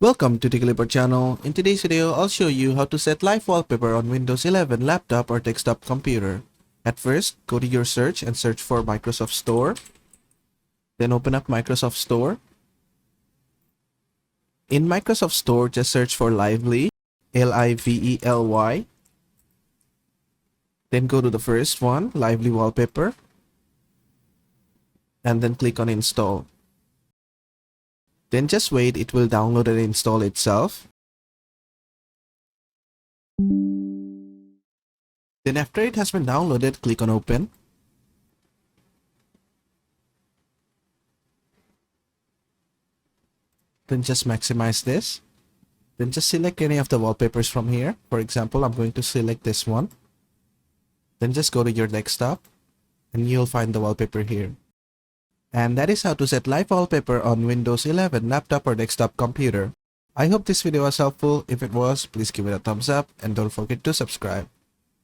Welcome to the Clipper channel. In today's video, I'll show you how to set live wallpaper on Windows 11 laptop or desktop computer. At first, go to your search and search for Microsoft Store. Then open up Microsoft Store. In Microsoft Store, just search for Lively, Lively. Then go to the first one, Lively Wallpaper. And then click on Install. Then just wait, it will download and install itself. Then after it has been downloaded, click on Open. Then just maximize this. Then just select any of the wallpapers from here. For example, I'm going to select this one. Then just go to your desktop and you'll find the wallpaper here. And that is how to set live wallpaper on Windows 11 laptop or desktop computer. I hope this video was helpful. If it was, please give it a thumbs up and don't forget to subscribe.